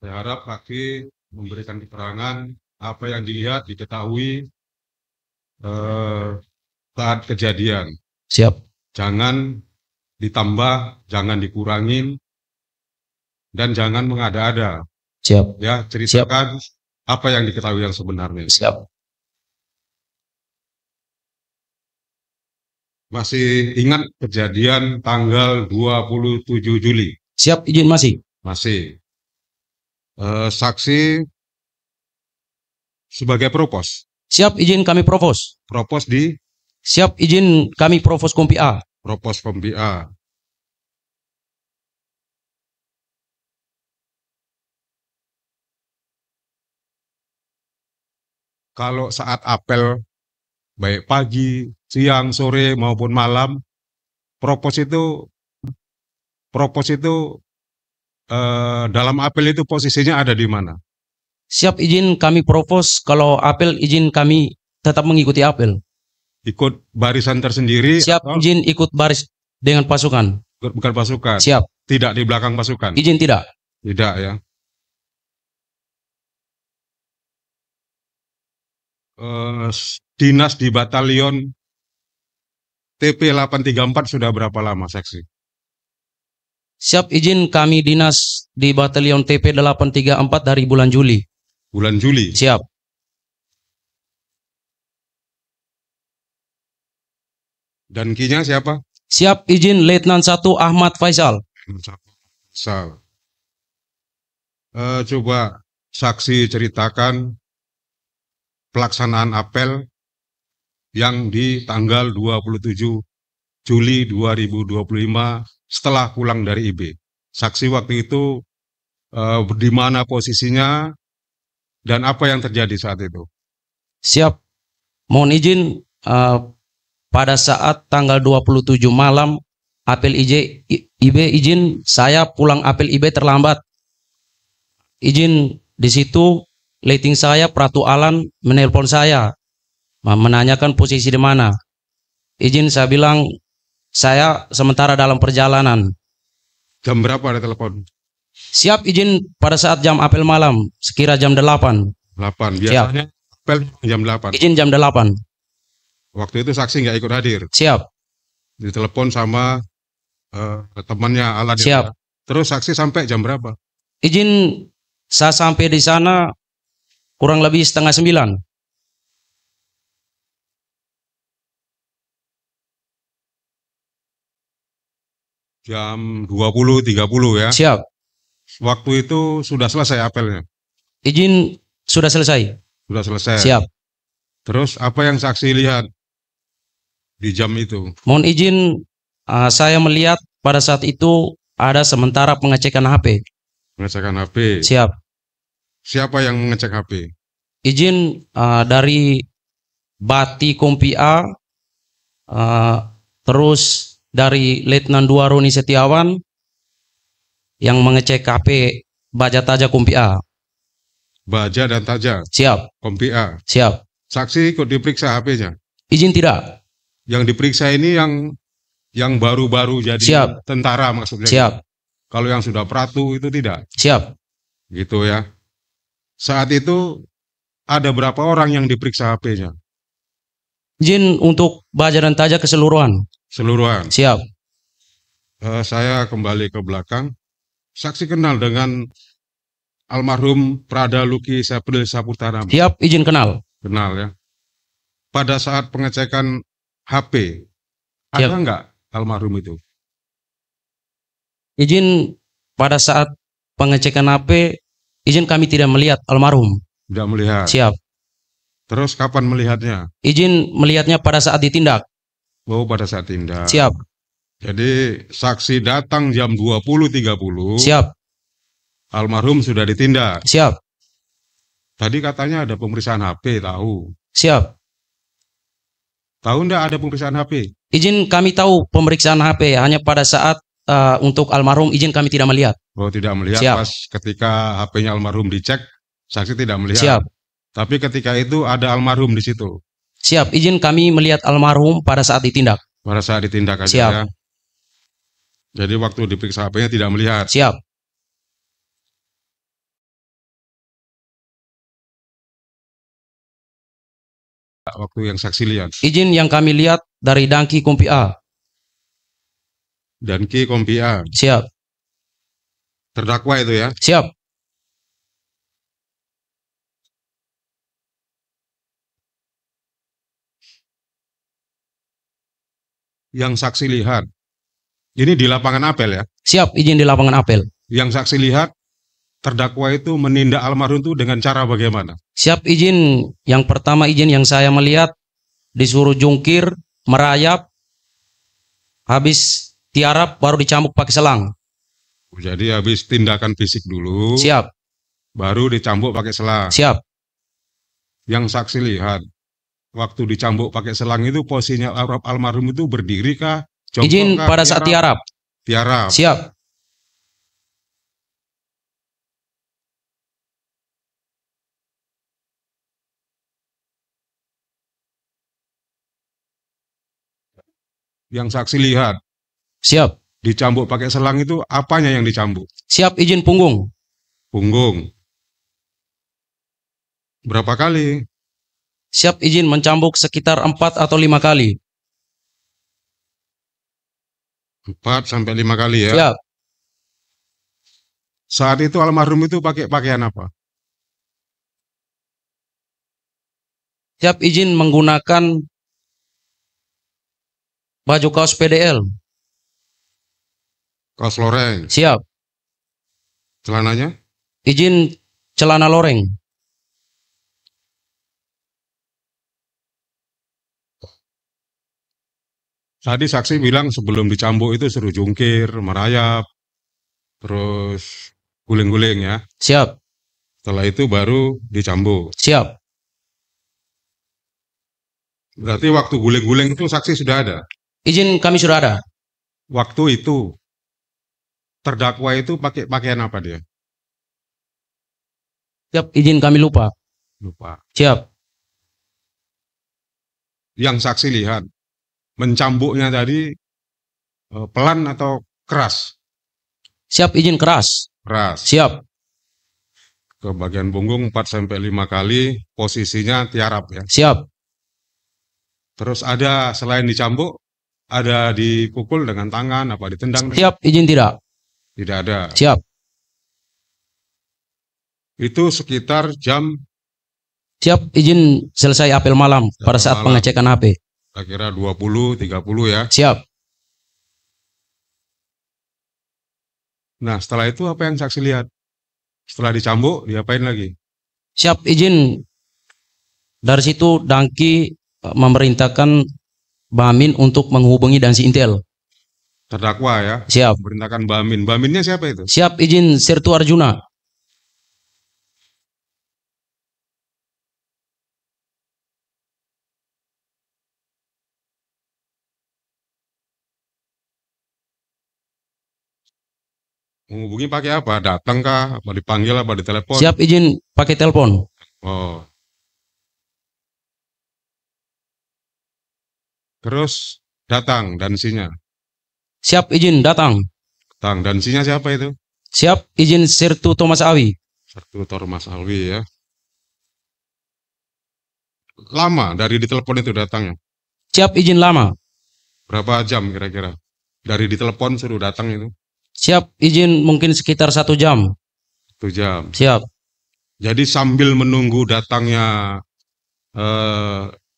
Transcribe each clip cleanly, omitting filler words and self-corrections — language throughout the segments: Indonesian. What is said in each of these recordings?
Saya harap saksi memberikan keterangan apa yang dilihat, diketahui saat kejadian. Siap. Jangan ditambah, jangan dikurangin, dan jangan mengada-ada. Siap. Ya, ceritakan apa yang diketahui yang sebenarnya. Siap. Masih ingat kejadian tanggal 27 Juli? Siap, izin masih. Masih. Saksi sebagai propos. Siap, izin kami provos. Propos di? Siap, izin kami provos Kompi A. Propos Kompi A. Kalau saat apel, baik pagi, siang, sore, maupun malam, propos itu dalam apel itu posisinya ada di mana? Siap, izin kami provos. Kalau apel, izin kami tetap mengikuti apel. Ikut barisan tersendiri? Siap, atau izin ikut baris dengan pasukan. bukan pasukan? Siap. Tidak di belakang pasukan? Izin tidak. Tidak ya. Dinas di batalion TP 834 sudah berapa lama, saksi? Siap, izin kami dinas di batalion TP 834 dari bulan Juli. Bulan Juli? Siap. Dan kinya siapa? Siap, izin Letnan 1 Ahmad Faisal. Coba saksi ceritakan pelaksanaan apel yang di tanggal 27 Juli 2025 setelah pulang dari IB. Saksi waktu itu di mana posisinya dan apa yang terjadi saat itu? Siap. Mohon izin pada saat tanggal 27 malam apel IB izin saya pulang apel IB terlambat. Izin di situ lighting saya Pratu Alan menelpon saya menanyakan posisi di mana. Izin saya bilang saya sementara dalam perjalanan. Jam berapa ada telepon? Siap, izin pada saat jam apel malam sekira jam 8. 8. Biasanya apel jam 8. Izin jam 8. Waktu itu saksi nggak ikut hadir? Siap. Ditelepon sama temannya Alan. Siap. Ya? Terus saksi sampai jam berapa? Izin saya sampai di sana kurang lebih setengah 9. Jam 20.30 ya? Siap. Waktu itu sudah selesai apelnya? Izin sudah selesai. Sudah selesai. Siap. Terus apa yang saksi lihat di jam itu? Mohon izin saya melihat pada saat itu ada sementara pengecekan HP. Pengecekan HP? Siap. Siapa yang mengecek HP? Izin dari Bati Kompi A, terus dari Letnan 2 Roni Setiawan yang mengecek HP Baja Taja Kompi A. Baja dan Taja? Siap. Kompi A? Siap. Saksi ikut diperiksa HP-nya? Izin tidak. Yang diperiksa ini yang baru-baru jadi Siap. Tentara maksudnya? Siap. Kalau yang sudah Pratu itu tidak? Siap. Gitu ya. Saat itu ada berapa orang yang diperiksa HP-nya? Izin untuk Baja dan Taja keseluruhan? Keseluruhan? Siap. Saya kembali ke belakang. Saksi kenal dengan almarhum Prada Luki Sapril Saputra? Siap, izin kenal. Kenal ya. Pada saat pengecekan HP, ada nggak almarhum itu? Izin pada saat pengecekan HP, izin kami tidak melihat almarhum. Tidak melihat? Siap. Terus kapan melihatnya? Izin melihatnya pada saat ditindak. Oh, pada saat tindak. Siap. Jadi saksi datang jam 20.30. Siap. Almarhum sudah ditindak. Siap. Tadi katanya ada pemeriksaan HP, tahu? Siap. Tahu enggak ada pemeriksaan HP? Izin kami tahu pemeriksaan HP, hanya pada saat untuk almarhum izin kami tidak melihat. Oh, tidak melihat. Siap. Pas ketika HP-nya almarhum dicek, saksi tidak melihat. Siap. Tapi ketika itu ada almarhum di situ. Siap, izin kami melihat almarhum pada saat ditindak. Pada saat ditindak aja. Siap. Ya. Jadi waktu diperiksa HP-nya tidak melihat. Siap. waktu yang saksi lihat? Izin yang kami lihat dari Dangki Kompi A. Dan Ki Kompi A. Siap. Terdakwa itu ya? Siap. Yang saksi lihat, ini di lapangan apel ya? Siap, izin di lapangan apel. Yang saksi lihat, terdakwa itu menindak almarhum itu dengan cara bagaimana? Siap, izin. Yang pertama izin yang saya melihat disuruh jungkir, merayap, habis tiarap baru dicambuk pakai selang. Jadi habis tindakan fisik dulu, Siap. baru dicambuk pakai selang. Siap. Yang saksi lihat, waktu dicambuk pakai selang itu posisinya almarhum itu berdiri kah? Jongkok Izin kah? pada saat tiarap. Tiarap. Siap. Yang saksi lihat, Siap. dicambuk pakai selang itu apanya yang dicambuk? Siap, izin punggung. Punggung. Berapa kali? Siap, izin mencambuk sekitar 4 atau 5 kali. 4 sampai 5 kali ya? Siap. Saat itu almarhum itu pakai pakaian apa? Siap, izin menggunakan baju kaos PDL. Kaos loreng. Siap. Celananya? Izin celana loreng. Tadi saksi bilang sebelum dicambuk itu suruh jungkir, merayap, terus guling-guling ya. Siap. Setelah itu baru dicambuk. Siap. Berarti waktu guling-guling itu saksi sudah ada. Izin kami sudah ada. Waktu itu terdakwa itu pakai pakaian apa dia? Siap, izin kami lupa. Lupa. Siap. Yang saksi lihat mencambuknya tadi pelan atau keras? Siap, izin keras. Keras. Siap. Ke bagian punggung 4 sampai 5 kali, posisinya tiarap ya. Siap. Terus ada selain dicambuk, ada dipukul dengan tangan, apa ditendang? Siap, izin tidak. Tidak ada. Siap. Itu sekitar jam Siap, izin selesai apel malam pada saat malam. pengecekan HP. Kira-kira 20-30 ya. Siap. Nah, setelah itu apa yang saksi lihat? Setelah dicambuk, diapain lagi? Siap, izin. Dari situ Dangki memerintahkan Bamin untuk menghubungi Dansi Intel. Terdakwa ya. Siap. Memerintahkan Bamin. Baminnya siapa itu? Siap, izin Sertu Arjuna. Menghubungi pakai apa? Datang kah? Apa dipanggil? Apa ditelepon? Siap, izin pakai telepon. Oh. Terus datang dansinya. Siap, izin datang. Datang. Dansinya siapa itu? Siap, izin Sertu Thomas Awi. Sertu Thomas Alwi ya. Lama dari ditelepon itu datangnya. Siap, izin lama. Berapa jam kira-kira? Dari ditelepon suruh datang itu? Siap, izin mungkin sekitar 1 jam. 1 jam. Siap. Jadi sambil menunggu datangnya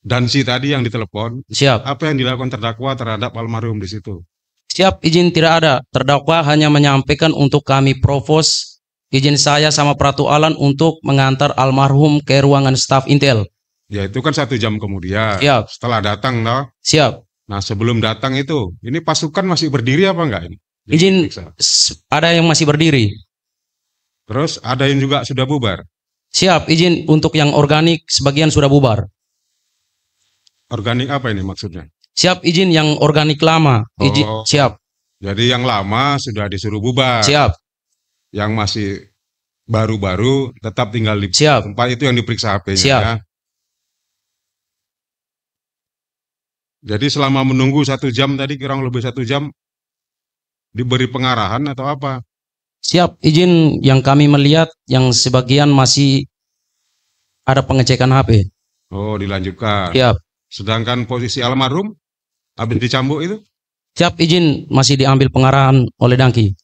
dansi tadi yang ditelepon, Siap. apa yang dilakukan terdakwa terhadap almarhum di situ? Siap, izin tidak ada. Terdakwa hanya menyampaikan untuk kami provos izin saya sama Pratu Alan untuk mengantar almarhum ke ruangan staf Intel. Ya itu kan 1 jam kemudian. Siap. Setelah datang toh. Siap. Nah sebelum datang itu, ini pasukan masih berdiri apa enggak ini? Izin Diperiksa. ada yang masih berdiri. Terus ada yang juga sudah bubar. Siap, izin untuk yang organik sebagian sudah bubar. Organik apa ini maksudnya? Siap, izin yang organik lama. Izin, Oh. siap. Jadi yang lama sudah disuruh bubar. Siap. Yang masih baru-baru tetap tinggal di Siap. tempat itu yang diperiksa HP-nya Siap. ya. Jadi selama menunggu 1 jam tadi, kurang lebih 1 jam, diberi pengarahan atau apa? Siap, izin yang kami melihat yang sebagian masih ada pengecekan HP. Oh, dilanjutkan. Siap. Sedangkan posisi almarhum habis dicambuk itu, Siap, izin masih diambil pengarahan oleh Dangki.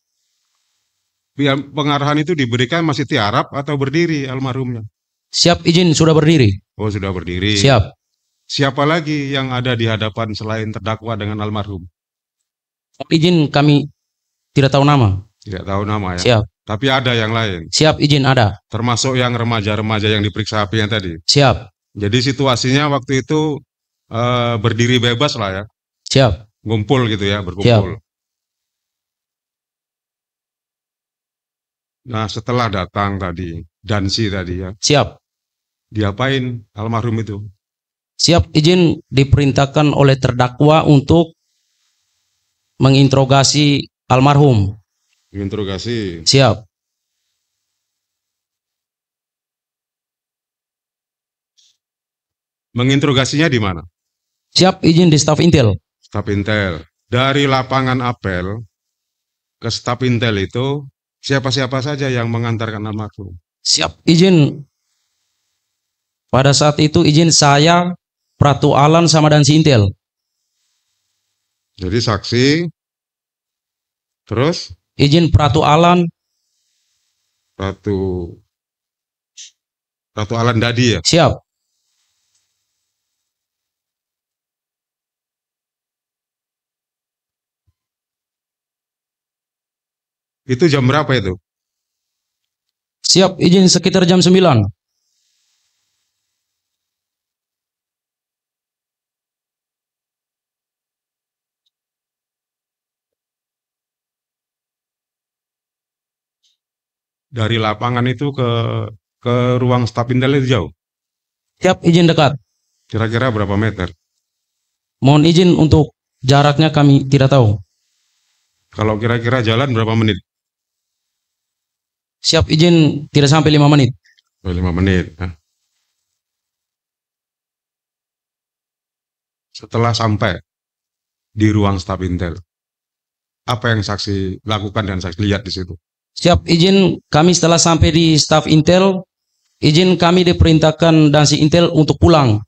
pengarahan itu diberikan masih tiarap atau berdiri almarhumnya? Siap, izin sudah berdiri. Oh, sudah berdiri. Siap. Siapa lagi yang ada di hadapan selain terdakwa dengan almarhum? Izin kami tidak tahu nama. Tidak tahu nama ya. Siap. Tapi ada yang lain, Siap, izin ada. termasuk yang remaja-remaja yang diperiksa api yang tadi. Siap. Jadi situasinya waktu itu berdiri bebas lah ya, Siap. ngumpul gitu ya, berkumpul. Nah, setelah datang tadi, Dansi tadi ya, Siap. diapain almarhum itu? Siap, izin diperintahkan oleh terdakwa untuk menginterogasi almarhum. Interogasi. Siap. Menginterogasinya di mana? Siap, izin di staf intel. Staf Intel. Dari lapangan apel ke staf Intel itu siapa-siapa saja yang mengantarkan almarhum? Siap, izin. Pada saat itu izin saya, Pratu Alan sama Dansi Intel. Jadi saksi, terus Izin Pratu Alan, Ratu Alan Dadi ya. siap. Itu jam berapa itu? Siap, izin sekitar jam 9. Dari lapangan itu ke ruang staf Intel itu jauh. Siap, izin dekat. Kira-kira berapa meter? Mohon izin untuk jaraknya kami tidak tahu. Kalau kira-kira jalan berapa menit? Siap, izin tidak sampai 5 menit. 5 menit. Nah. Setelah sampai di ruang staf Intel, apa yang saksi lakukan dan saksi lihat di situ? Siap, izin kami setelah sampai di staf Intel, izin kami diperintahkan Dansi Intel untuk pulang.